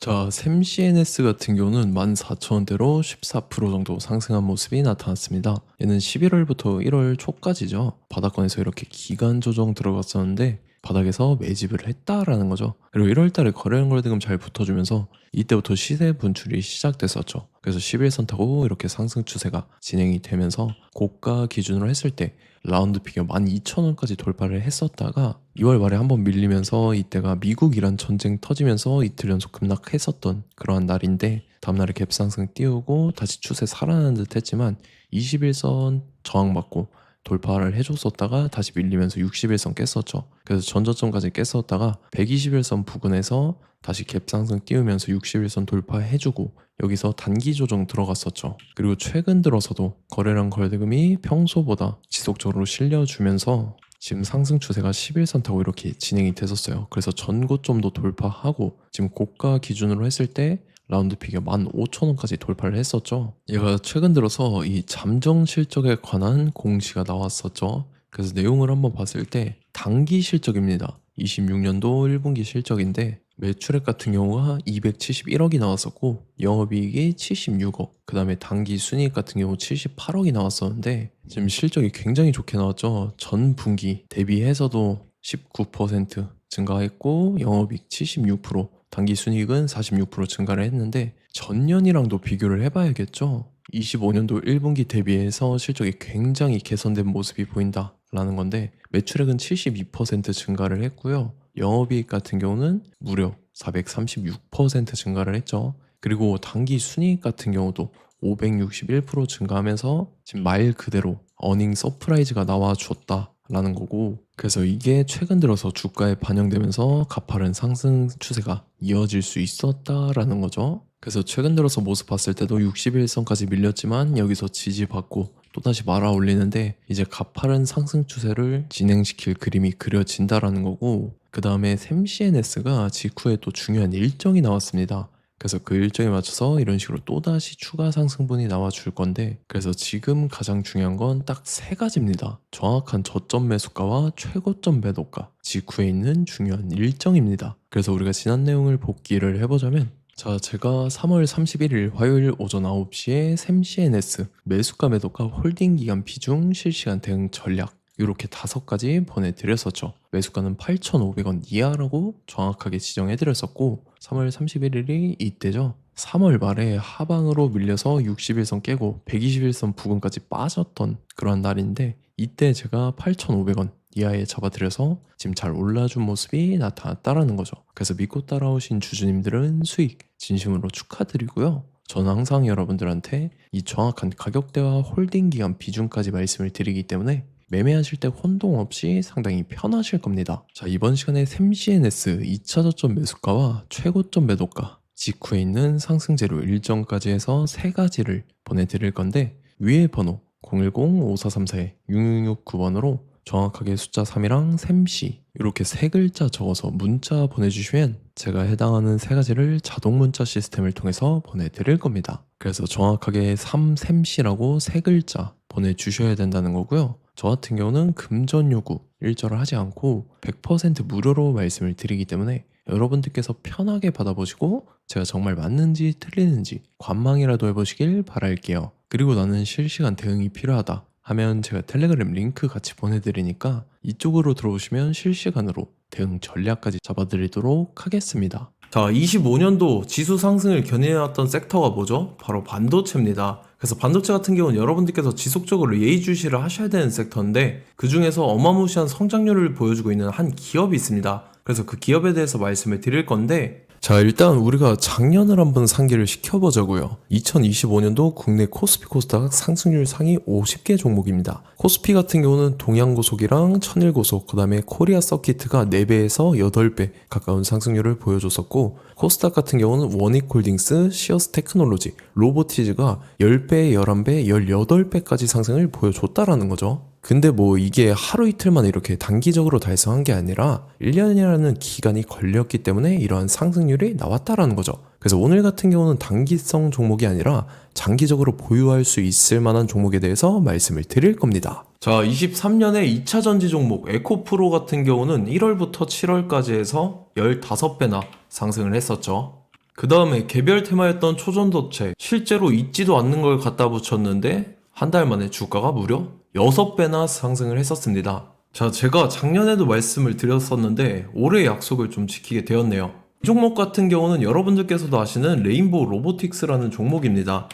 자, 샘CNS 같은 경우는 14,000원대로 14% 정도 상승한 모습이 나타났습니다. 얘는 11월부터 1월 초까지죠. 바닥권에서 이렇게 기간 조정 들어갔었는데 바닥에서 매집을 했다라는 거죠. 그리고 1월 달에 거래량 거래대금 잘 붙어주면서 이때부터 시세 분출이 시작됐었죠. 그래서 11선 타고 이렇게 상승 추세가 진행이 되면서 고가 기준으로 했을 때 라운드 피겨 12,000원까지 돌파를 했었다가 2월 말에 한번 밀리면서 이때가 미국 이란 전쟁 터지면서 이틀 연속 급락했었던 그러한 날인데 다음날에 갭상승 띄우고 다시 추세 살아나는 듯 했지만 21선 저항받고 돌파를 해줬었다가 다시 밀리면서 61선 깼었죠. 그래서 전저점까지 깼었다가 121선 부근에서 다시 갭상승 띄우면서 61선 돌파해주고 여기서 단기 조정 들어갔었죠. 그리고 최근 들어서도 거래량 거래대금이 평소보다 지속적으로 실려주면서 지금 상승 추세가 11선 타고 이렇게 진행이 됐었어요. 그래서 전고점도 돌파하고 지금 고가 기준으로 했을 때 라운드 피겨 15,000원까지 돌파를 했었죠. 얘가 최근 들어서 이 잠정 실적에 관한 공시가 나왔었죠. 그래서 내용을 한번 봤을 때 단기 실적입니다. 26년도 1분기 실적인데 매출액 같은 경우가 271억이 나왔었고 영업이익이 76억, 그 다음에 단기 순이익 같은 경우 78억이 나왔었는데 지금 실적이 굉장히 좋게 나왔죠. 전 분기 대비해서도 19% 증가했고 영업이익 76%, 단기 순이익은 46% 증가를 했는데 전년이랑도 비교를 해봐야겠죠. 25년도 1분기 대비해서 실적이 굉장히 개선된 모습이 보인다라는 건데 매출액은 72% 증가를 했고요. 영업이익 같은 경우는 무려 436% 증가를 했죠. 그리고 단기 순이익 같은 경우도 561% 증가하면서 지금 말 그대로 어닝 서프라이즈가 나와줬다라는 거고, 그래서 이게 최근 들어서 주가에 반영되면서 가파른 상승 추세가 이어질 수 있었다라는 거죠. 그래서 최근 들어서 모습 봤을 때도 61선까지 밀렸지만 여기서 지지받고 또다시 말아 올리는데 이제 가파른 상승 추세를 진행시킬 그림이 그려진다라는 거고, 그 다음에 샘CNS가 직후에 또 중요한 일정이 나왔습니다. 그래서 그 일정에 맞춰서 이런 식으로 또다시 추가 상승분이 나와줄 건데, 그래서 지금 가장 중요한 건 딱 세 가지입니다. 정확한 저점 매수가와 최고점 매도가, 직후에 있는 중요한 일정입니다. 그래서 우리가 지난 내용을 복기를 해보자면, 자, 제가 3월 31일 화요일 오전 9시에 샘CNS 매수가 매도가 홀딩 기간 비중 실시간 대응 전략 이렇게 5가지 보내드렸었죠. 매수가는 8,500원 이하라고 정확하게 지정해드렸었고 3월 31일이 이때죠. 3월 말에 하방으로 밀려서 61선 깨고 121선 부근까지 빠졌던 그런 날인데 이때 제가 8,500원 이하에 잡아드려서 지금 잘 올라준 모습이 나타났다라는 거죠. 그래서 믿고 따라오신 주주님들은 수익 진심으로 축하드리고요. 저는 항상 여러분들한테 이 정확한 가격대와 홀딩 기간 비중까지 말씀을 드리기 때문에 매매하실 때 혼동 없이 상당히 편하실 겁니다. 자, 이번 시간에 샘CNS 2차 저점 매수가와 최고점 매도가, 직후에 있는 상승재료 일정까지 해서 세 가지를 보내드릴 건데 위에 번호 010-5434-6669번으로 정확하게 숫자 3이랑 샘씨 이렇게 세 글자 적어서 문자 보내주시면 제가 해당하는 세 가지를 자동 문자 시스템을 통해서 보내드릴 겁니다. 그래서 정확하게 3샘씨라고 세 글자 보내주셔야 된다는 거고요. 저 같은 경우는 금전 요구 일절을 하지 않고 100% 무료로 말씀을 드리기 때문에 여러분들께서 편하게 받아보시고 제가 정말 맞는지 틀리는지 관망이라도 해보시길 바랄게요. 그리고 나는 실시간 대응이 필요하다 하면 제가 텔레그램 링크 같이 보내드리니까 이쪽으로 들어오시면 실시간으로 대응 전략까지 잡아드리도록 하겠습니다. 자, 25년도 지수 상승을 견인해왔던 섹터가 뭐죠? 바로 반도체입니다. 그래서 반도체 같은 경우는 여러분들께서 지속적으로 예의주시를 하셔야 되는 섹터인데 그 중에서 어마무시한 성장률을 보여주고 있는 한 기업이 있습니다. 그래서 그 기업에 대해서 말씀을 드릴 건데, 자, 일단 우리가 작년을 한번 상기를 시켜보자고요. 2025년도 국내 코스피 코스닥 상승률 상위 50개 종목입니다. 코스피 같은 경우는 동양고속이랑 천일고속, 그 다음에 코리아 서키트가 4배에서 8배 가까운 상승률을 보여줬었고, 코스닥 같은 경우는 원익홀딩스, 시어스 테크놀로지, 로보티즈가 10배, 11배, 18배까지 상승을 보여줬다라는 거죠. 근데 뭐 이게 하루 이틀만 이렇게 단기적으로 달성한 게 아니라 1년이라는 기간이 걸렸기 때문에 이러한 상승률이 나왔다라는 거죠. 그래서 오늘 같은 경우는 단기성 종목이 아니라 장기적으로 보유할 수 있을 만한 종목에 대해서 말씀을 드릴 겁니다. 자, 23년에 2차 전지 종목 에코프로 같은 경우는 1월부터 7월까지 해서 15배나 상승을 했었죠. 그 다음에 개별 테마였던 초전도체, 실제로 있지도 않는 걸 갖다 붙였는데 한 달 만에 주가가 무려 6배나 상승을 했었습니다. 자, 제가 작년에도 말씀을 드렸었는데 올해 약속을 좀 지키게 되었네요. 이 종목 같은 경우는 여러분들께서도 아시는 레인보우 로보틱스라는 종목입니다.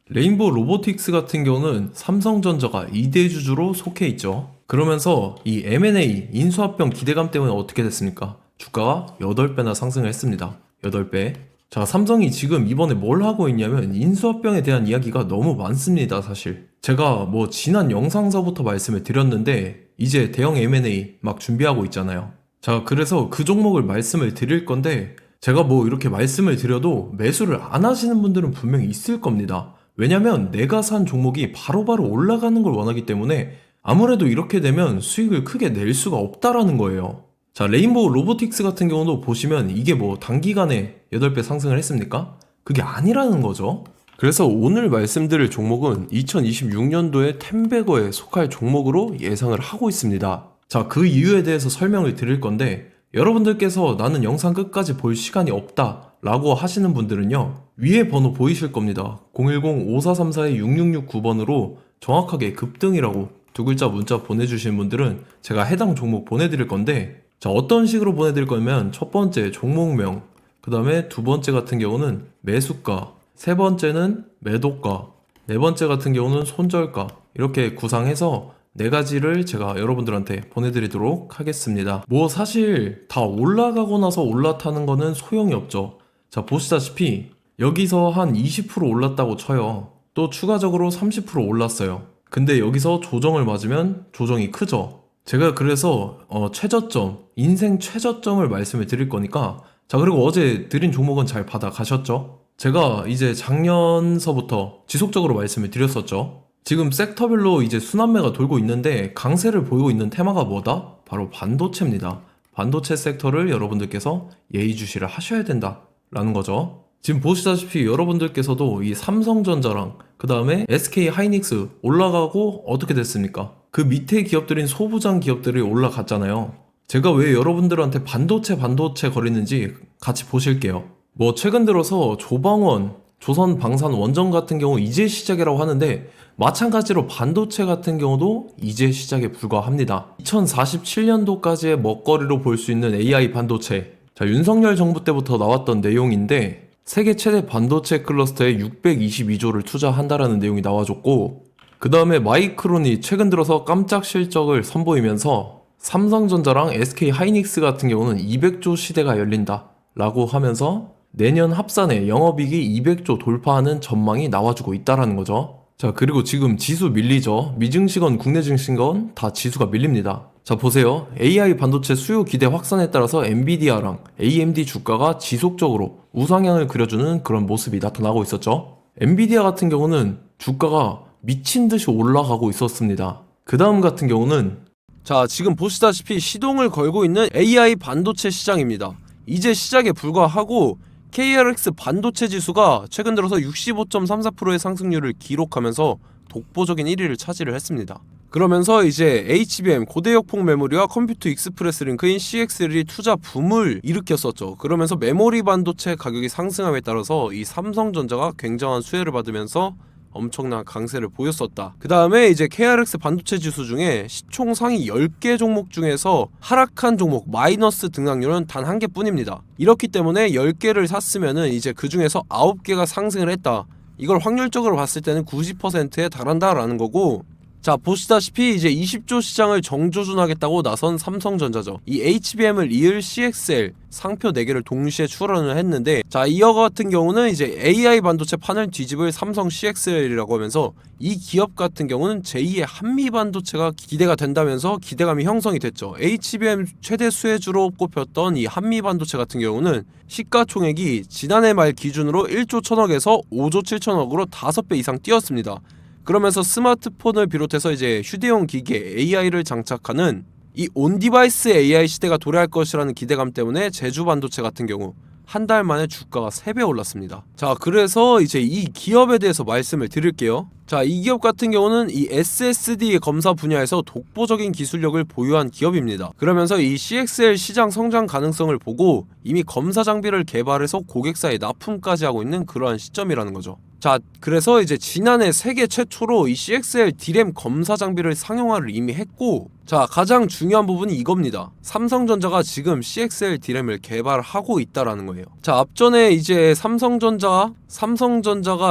레인보우 로보틱스 같은 경우는 삼성전자가 2대 주주로 속해 있죠. 그러면서 이 M&A 인수합병 기대감 때문에 어떻게 됐습니까? 주가가 8배나 상승을 했습니다. 8배. 자, 삼성이 지금 이번에 뭘 하고 있냐면 인수합병에 대한 이야기가 너무 많습니다, 사실. 제가 뭐 지난 영상서부터 말씀을 드렸는데 이제 대형 M&A 막 준비하고 있잖아요. 자, 그래서 그 종목을 말씀을 드릴 건데 제가 뭐 이렇게 말씀을 드려도 매수를 안 하시는 분들은 분명히 있을 겁니다. 왜냐면 내가 산 종목이 바로바로 올라가는 걸 원하기 때문에 아무래도 이렇게 되면 수익을 크게 낼 수가 없다라는 거예요. 자, 레인보우 로보틱스 같은 경우도 보시면 이게 뭐 단기간에 8배 상승을 했습니까? 그게 아니라는 거죠. 그래서 오늘 말씀드릴 종목은 2026년도에 템베거에 속할 종목으로 예상을 하고 있습니다. 자, 그 이유에 대해서 설명을 드릴 건데 여러분들께서 나는 영상 끝까지 볼 시간이 없다 라고 하시는 분들은요, 위에 번호 보이실 겁니다. 010-5434-6669번으로 정확하게 급등이라고 두 글자 문자 보내주신 분들은 제가 해당 종목 보내드릴 건데, 자, 어떤 식으로 보내드릴 거냐면 첫 번째 종목명, 그 다음에 두 번째 같은 경우는 매수가, 세 번째는 매도가, 네 번째 같은 경우는 손절가, 이렇게 구상해서 네 가지를 제가 여러분들한테 보내드리도록 하겠습니다. 뭐 사실 다 올라가고 나서 올라타는 거는 소용이 없죠. 자, 보시다시피 여기서 한 20% 올랐다고 쳐요. 또 추가적으로 30% 올랐어요. 근데 여기서 조정을 맞으면 조정이 크죠. 제가 그래서 최저점, 인생 최저점을 말씀을 드릴 거니까, 자, 그리고 어제 드린 종목은 잘 받아가셨죠? 제가 이제 작년서부터 지속적으로 말씀을 드렸었죠. 지금 섹터별로 이제 순환매가 돌고 있는데 강세를 보이고 있는 테마가 뭐다? 바로 반도체입니다. 반도체 섹터를 여러분들께서 예의주시를 하셔야 된다라는 거죠. 지금 보시다시피 여러분들께서도 이 삼성전자랑 그 다음에 SK 하이닉스 올라가고 어떻게 됐습니까? 그 밑에 기업들인 소부장 기업들이 올라갔잖아요. 제가 왜 여러분들한테 반도체 거리는지 같이 보실게요. 뭐 최근 들어서 조방원, 조선방산원전 같은 경우 이제 시작이라고 하는데 마찬가지로 반도체 같은 경우도 이제 시작에 불과합니다. 2047년도까지의 먹거리로 볼 수 있는 AI 반도체. 자, 윤석열 정부 때부터 나왔던 내용인데 세계 최대 반도체 클러스터에 622조를 투자한다라는 내용이 나와줬고, 그 다음에 마이크론이 최근 들어서 깜짝 실적을 선보이면서 삼성전자랑 SK 하이닉스 같은 경우는 200조 시대가 열린다 라고 하면서 내년 합산에 영업이익이 200조 돌파하는 전망이 나와주고 있다라는 거죠. 자, 그리고 지금 지수 밀리죠. 미증시건 국내 증시건 다 지수가 밀립니다. 자, 보세요. AI 반도체 수요 기대 확산에 따라서 엔비디아랑 AMD 주가가 지속적으로 우상향을 그려주는 그런 모습이 나타나고 있었죠. 엔비디아 같은 경우는 주가가 미친 듯이 올라가고 있었습니다. 그 다음 같은 경우는, 자, 지금 보시다시피 시동을 걸고 있는 AI 반도체 시장입니다. 이제 시작에 불과하고 KRX 반도체 지수가 최근 들어서 65.34%의 상승률을 기록하면서 독보적인 1위를 차지를 했습니다. 그러면서 이제 HBM 고대역폭 메모리와 컴퓨터 익스프레스 링크인 CXL이 투자 붐을 일으켰었죠. 그러면서 메모리 반도체 가격이 상승함에 따라서 이 삼성전자가 굉장한 수혜를 받으면서 엄청난 강세를 보였었다. 그 다음에 이제 KRX 반도체 지수 중에 시총 상위 10개 종목 중에서 하락한 종목 마이너스 등락률은 단 한 개뿐입니다. 이렇기 때문에 10개를 샀으면은 이제 그 중에서 9개가 상승을 했다. 이걸 확률적으로 봤을 때는 90%에 달한다라는 거고, 자, 보시다시피 이제 20조 시장을 정조준하겠다고 나선 삼성전자죠. 이 HBM을 이을 CXL 상표 4개를 동시에 출원을 했는데, 자, 이어 같은 경우는 이제 AI 반도체 판을 뒤집을 삼성 CXL이라고 하면서 이 기업 같은 경우는 제2의 한미 반도체가 기대가 된다면서 기대감이 형성이 됐죠. HBM 최대 수혜주로 꼽혔던 이 한미 반도체 같은 경우는 시가총액이 지난해 말 기준으로 1조 1000억에서 5조 7천억으로 5배 이상 뛰었습니다. 그러면서 스마트폰을 비롯해서 이제 휴대용 기기에 AI를 장착하는 이 온디바이스 AI 시대가 도래할 것이라는 기대감 때문에 제주 반도체 같은 경우, 한 달 만에 주가가 3배 올랐습니다. 자, 그래서 이제 이 기업에 대해서 말씀을 드릴게요. 자, 이 기업 같은 경우는 이 SSD 검사 분야에서 독보적인 기술력을 보유한 기업입니다. 그러면서 이 CXL 시장 성장 가능성을 보고 이미 검사 장비를 개발해서 고객사에 납품까지 하고 있는 그러한 시점이라는 거죠. 자, 그래서 이제 지난해 세계 최초로 이 CXL D램 검사 장비를 상용화를 이미 했고, 자, 가장 중요한 부분이 이겁니다. 삼성전자가 지금 CXL D램을 개발하고 있다라는 거예요. 자, 앞전에 이제 삼성전자가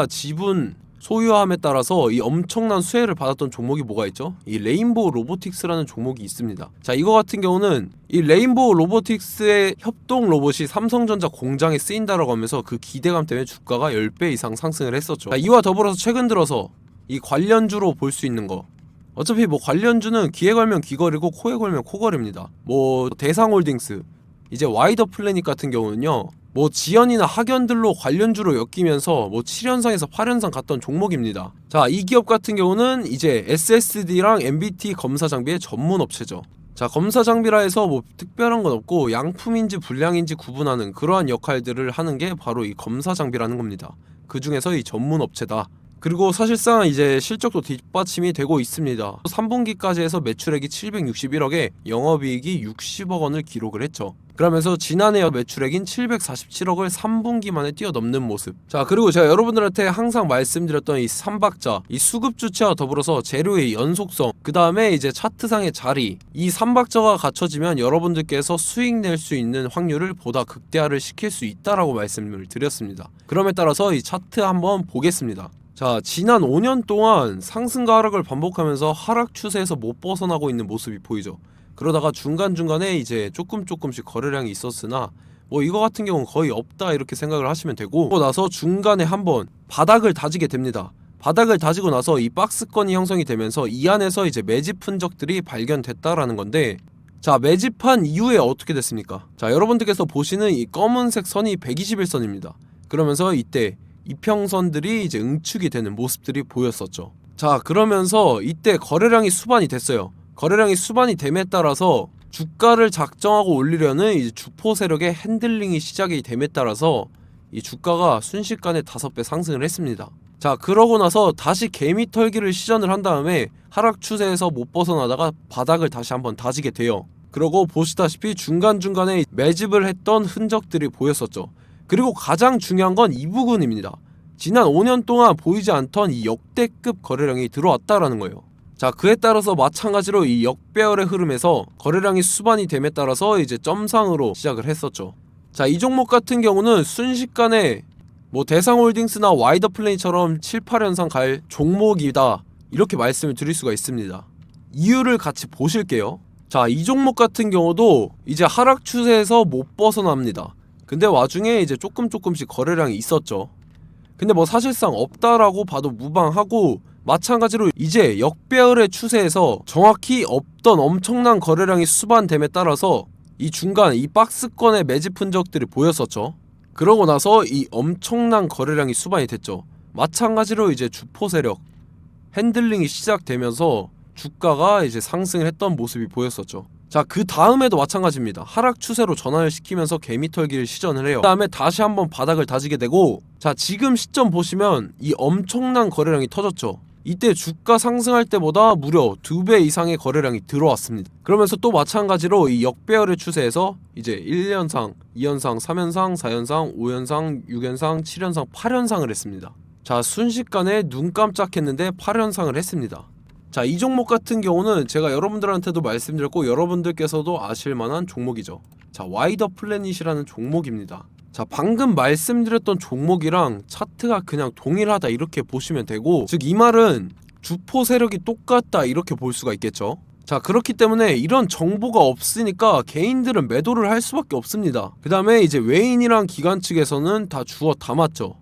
지분 소유함에 따라서 이 엄청난 수혜를 받았던 종목이 뭐가 있죠? 이 레인보우 로보틱스라는 종목이 있습니다. 자, 이거 같은 경우는 이 레인보우 로보틱스의 협동 로봇이 삼성전자 공장에 쓰인다라고 하면서 그 기대감 때문에 주가가 10배 이상 상승을 했었죠. 자, 이와 더불어서 최근 들어서 이 관련주로 볼 수 있는 거, 어차피 뭐 관련주는 귀에 걸면 귀걸이고 코에 걸면 코걸입니다. 뭐 대상홀딩스, 이제 와이더 플래닛 같은 경우는요, 뭐 지연이나 학연들로 관련주로 엮이면서 뭐 7연상에서 8연상 갔던 종목입니다. 자, 이 기업 같은 경우는 이제 SSD랑 MBT 검사 장비의 전문 업체죠. 자, 검사 장비라 해서 뭐 특별한 건 없고 양품인지 불량인지 구분하는 그러한 역할들을 하는 게 바로 이 검사 장비라는 겁니다. 그 중에서 이 전문 업체다. 그리고 사실상 이제 실적도 뒷받침이 되고 있습니다. 3분기까지 해서 매출액이 761억에 영업이익이 60억 원을 기록을 했죠. 그러면서 지난해 매출액인 747억을 3분기 만에 뛰어넘는 모습. 자, 그리고 제가 여러분들한테 항상 말씀드렸던 이 3박자, 이 수급 주체와 더불어서 재료의 연속성, 그 다음에 이제 차트상의 자리, 이 3박자가 갖춰지면 여러분들께서 수익 낼 수 있는 확률을 보다 극대화를 시킬 수 있다라고 말씀을 드렸습니다. 그럼에 따라서 이 차트 한번 보겠습니다. 자, 지난 5년 동안 상승과 하락을 반복하면서 하락 추세에서 못 벗어나고 있는 모습이 보이죠. 그러다가 중간중간에 이제 조금씩 거래량이 있었으나 뭐 이거 같은 경우는 거의 없다 이렇게 생각을 하시면 되고, 그러고 나서 중간에 한번 바닥을 다지게 됩니다. 바닥을 다지고 나서 이 박스권이 형성이 되면서 이 안에서 이제 매집 흔적들이 발견됐다라는 건데, 자, 매집한 이후에 어떻게 됐습니까? 자, 여러분들께서 보시는 이 검은색 선이 121선입니다. 그러면서 이때 이평선들이 이제 응축이 되는 모습들이 보였었죠. 자, 그러면서 이때 거래량이 수반이 됐어요. 거래량이 수반이 됨에 따라서 주가를 작정하고 올리려는 이제 주포 세력의 핸들링이 시작이 됨에 따라서 이 주가가 순식간에 5배 상승을 했습니다. 자, 그러고 나서 다시 개미 털기를 시전을 한 다음에 하락 추세에서 못 벗어나다가 바닥을 다시 한번 다지게 돼요. 그러고 보시다시피 중간중간에 매집을 했던 흔적들이 보였었죠. 그리고 가장 중요한 건 이 부분입니다. 지난 5년 동안 보이지 않던 이 역대급 거래량이 들어왔다라는 거예요. 자, 그에 따라서 마찬가지로 이 역배열의 흐름에서 거래량이 수반이 됨에 따라서 이제 점상으로 시작을 했었죠. 자, 이 종목 같은 경우는 순식간에 뭐 대상홀딩스나 와이더 플레이처럼 7, 8연상 갈 종목이다 이렇게 말씀을 드릴 수가 있습니다. 이유를 같이 보실게요. 자, 이 종목 같은 경우도 이제 하락 추세에서 못 벗어납니다. 근데 와중에 이제 조금씩 거래량이 있었죠. 근데 뭐 사실상 없다라고 봐도 무방하고, 마찬가지로 이제 역배열의 추세에서 정확히 없던 엄청난 거래량이 수반됨에 따라서 이 중간 이 박스권의 매집 흔적들이 보였었죠. 그러고 나서 이 엄청난 거래량이 수반이 됐죠. 마찬가지로 이제 주포 세력 핸들링이 시작되면서 주가가 이제 상승을 했던 모습이 보였었죠. 자, 그 다음에도 마찬가지입니다. 하락 추세로 전환을 시키면서 개미털기를 시전을 해요. 그 다음에 다시 한번 바닥을 다지게 되고, 자, 지금 시점 보시면 이 엄청난 거래량이 터졌죠. 이때 주가 상승할 때보다 무려 2배 이상의 거래량이 들어왔습니다. 그러면서 또 마찬가지로 이 역배열의 추세에서 이제 1연상, 2연상, 3연상, 4연상, 5연상, 6연상, 7연상, 8연상을 했습니다. 자, 순식간에 눈 깜짝했는데 8연상을 했습니다. 자, 이 종목 같은 경우는 제가 여러분들한테도 말씀드렸고 여러분들께서도 아실만한 종목이죠. 자, 와이더 플래닛이라는 종목입니다. 자, 방금 말씀드렸던 종목이랑 차트가 그냥 동일하다 이렇게 보시면 되고, 즉 이 말은 주포 세력이 똑같다 이렇게 볼 수가 있겠죠. 자, 그렇기 때문에 이런 정보가 없으니까 개인들은 매도를 할 수밖에 없습니다. 그 다음에 이제 외인이랑 기관 측에서는 다 주워 담았죠.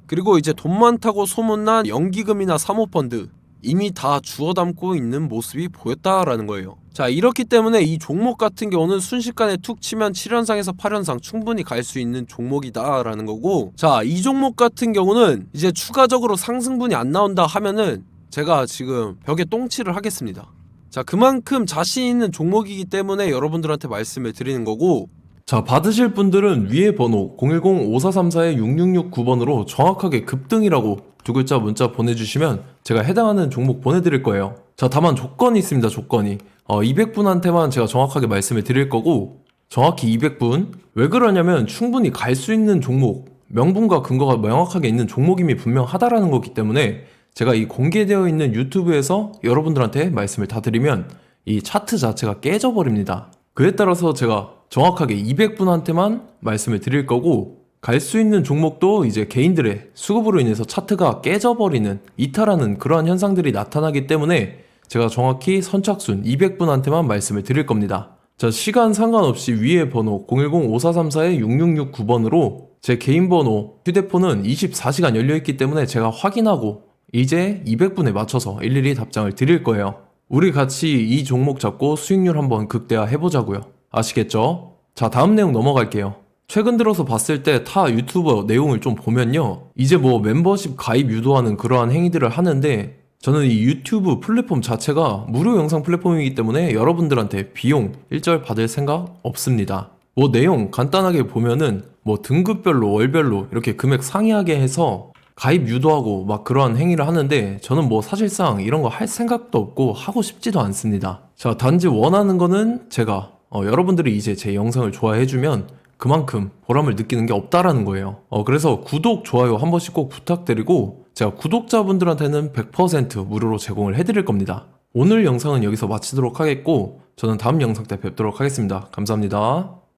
그리고 이제 돈 많다고 소문난 연기금이나 사모펀드 이미 다 주워 담고 있는 모습이 보였다라는 거예요. 자, 이렇기 때문에 이 종목 같은 경우는 순식간에 툭 치면 7연상에서 8연상 충분히 갈 수 있는 종목이다 라는 거고, 자, 이 종목 같은 경우는 이제 추가적으로 상승분이 안 나온다 하면은 제가 지금 벽에 똥칠을 하겠습니다. 자, 그만큼 자신 있는 종목이기 때문에 여러분들한테 말씀을 드리는 거고, 자, 받으실 분들은 위에 번호 010-5434-6669번으로 정확하게 급등이라고 두 글자 문자 보내주시면 제가 해당하는 종목 보내드릴 거예요. 자, 다만 조건이 있습니다. 조건이 200분한테만 제가 정확하게 말씀을 드릴 거고, 정확히 200분. 왜 그러냐면 충분히 갈 수 있는 종목, 명분과 근거가 명확하게 있는 종목임이 분명하다라는 거기 때문에 제가 이 공개되어 있는 유튜브에서 여러분들한테 말씀을 다 드리면 이 차트 자체가 깨져버립니다. 그에 따라서 제가 정확하게 200분한테만 말씀을 드릴 거고, 갈 수 있는 종목도 이제 개인들의 수급으로 인해서 차트가 깨져버리는, 이탈하는 그러한 현상들이 나타나기 때문에 제가 정확히 선착순 200분한테만 말씀을 드릴 겁니다. 자, 시간 상관없이 위에 번호 010-5434-6669번으로 제 개인 번호, 휴대폰은 24시간 열려있기 때문에 제가 확인하고 이제 200분에 맞춰서 일일이 답장을 드릴 거예요. 우리 같이 이 종목 잡고 수익률 한번 극대화 해보자고요. 아시겠죠? 자, 다음 내용 넘어갈게요. 최근 들어서 봤을 때 타 유튜버 내용을 좀 보면요, 이제 뭐 멤버십 가입 유도하는 그러한 행위들을 하는데, 저는 이 유튜브 플랫폼 자체가 무료 영상 플랫폼이기 때문에 여러분들한테 비용 일절 받을 생각 없습니다. 뭐 내용 간단하게 보면은 뭐 등급별로 월별로 이렇게 금액 상이하게 해서 가입 유도하고 막 그러한 행위를 하는데, 저는 뭐 사실상 이런 거 할 생각도 없고 하고 싶지도 않습니다. 자, 단지 원하는 거는 제가 여러분들이 이제 제 영상을 좋아해주면 그만큼 보람을 느끼는 게 없다라는 거예요. 그래서 구독, 좋아요 한 번씩 꼭 부탁드리고, 제가 구독자분들한테는 100% 무료로 제공을 해드릴 겁니다. 오늘 영상은 여기서 마치도록 하겠고, 저는 다음 영상 때 뵙도록 하겠습니다. 감사합니다.